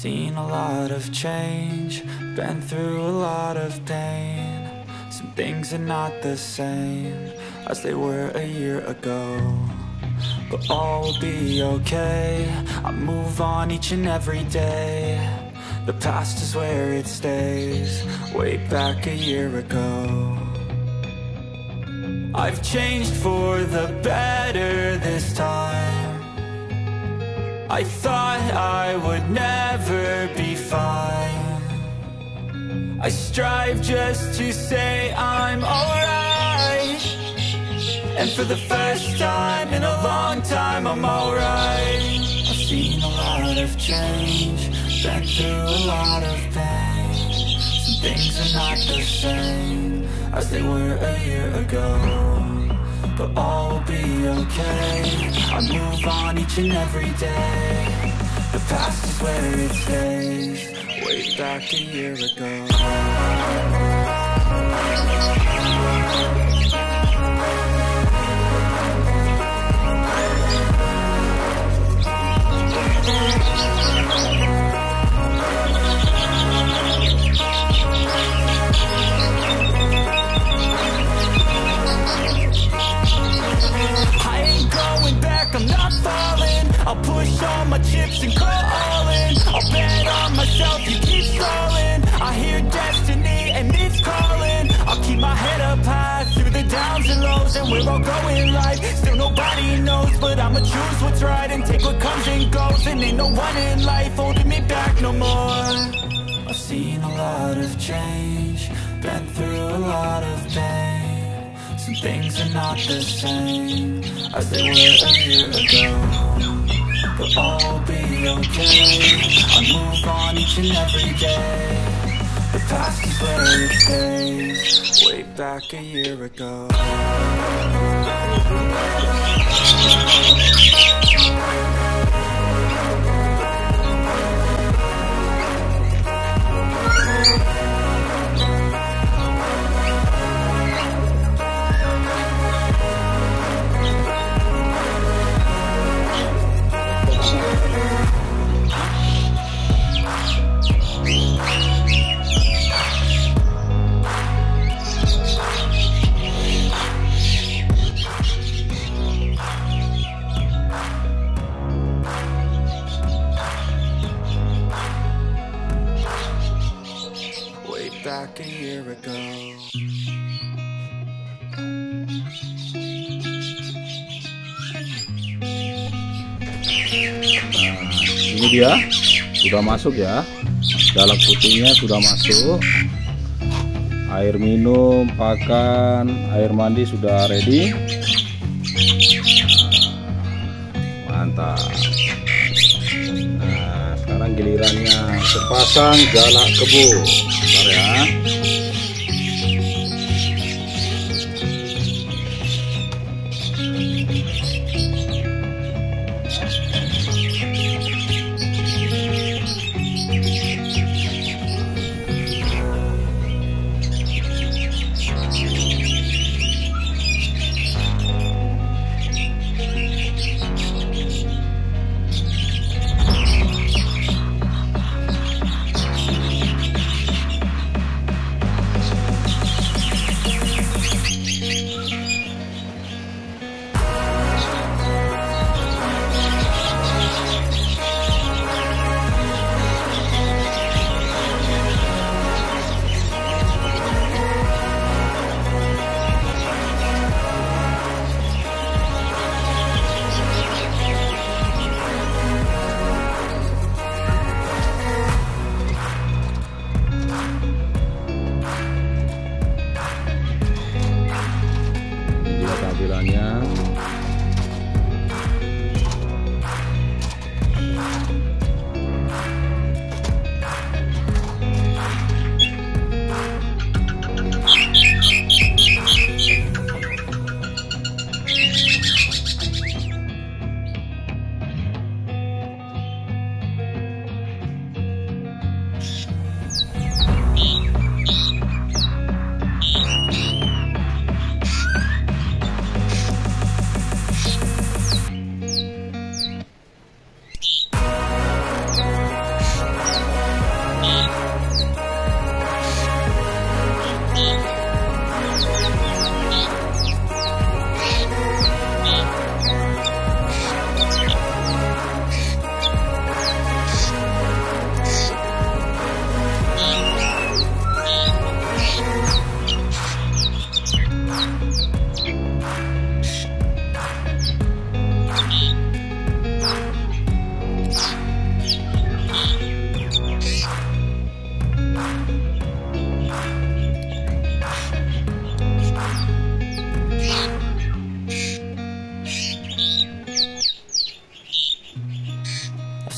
seen a lot of change, been through a lot of pain. Some things are not the same as they were a year ago, but all will be okay. I move on each and every day. The past is where it stays, way back a year ago. I've changed for the better this time. I thought I would never be fine. I strive just to say I'm alright, and for the first time in a long time I'm alright. I've seen a lot of change, been through a lot of pain. Some things are not the same as they were a year ago, but all will be okay. I move on each and every day. The past is where it stays, way back a year ago. I'm not falling, I'll push all my chips and call all in. I'll bet on myself, you keep stalling. I hear destiny and it's calling. I'll keep my head up high through the downs and lows, and we're all going live. Still nobody knows, but I'ma choose what's right and take what comes and goes. And ain't no one in life holding me back no more. I've seen a lot of change, been through a lot of pain. Some things are not the same as they were a year ago, but all will be okay. I move on each and every day. The past is where it stays, way back a year ago. Back a year ago. Ini dia sudah masuk ya, jalak putihnya sudah masuk. Air minum, pakan, air mandi sudah ready. Mantap. Nah, sekarang gilirannya sepasang jalak kebo. Bentar ya.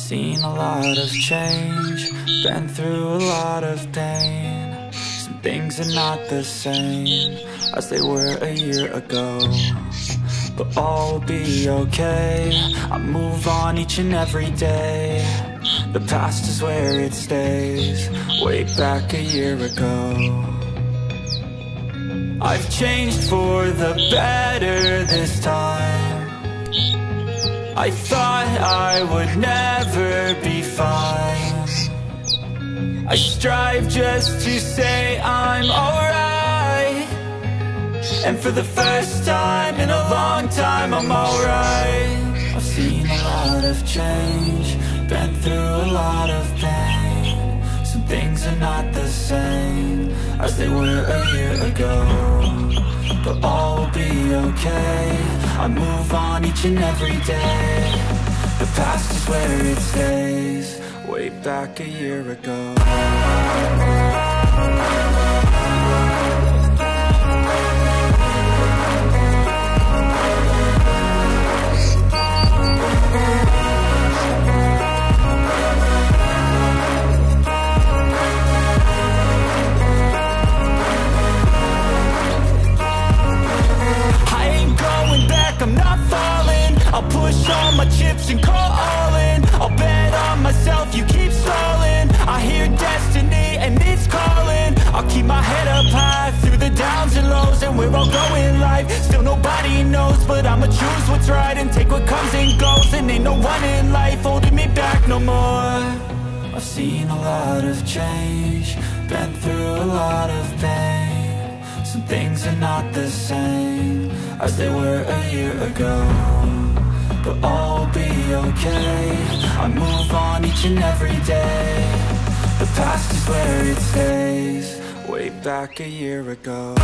seen a lot of change, been through a lot of pain. Some things are not the same as they were a year ago, but all will be okay. I move on each and every day. The past is where it stays, way back a year ago. I've changed for the better this time. I thought I would never be fine. I strive just to say I'm alright, and for the first time in a long time I'm alright. I've seen a lot of change, been through a lot of pain. Some things are not the same as they were a year ago, but all will be okay. I move on each and every day. The past is where it stays, way back a year ago. I'm not falling, I'll push all my chips and call all in. I'll bet on myself, you keep stalling. I hear destiny and it's calling. I'll keep my head up high through the downs and lows, and we're all going life. Still nobody knows, but I'ma choose what's right and take what comes and goes. And ain't no one in life holding me back no more. I've seen a lot of change, been through a lot of pain. Some things are not the same as they were a year ago, but all will be okay. I move on each and every day. The past is where it stays, way back a year ago.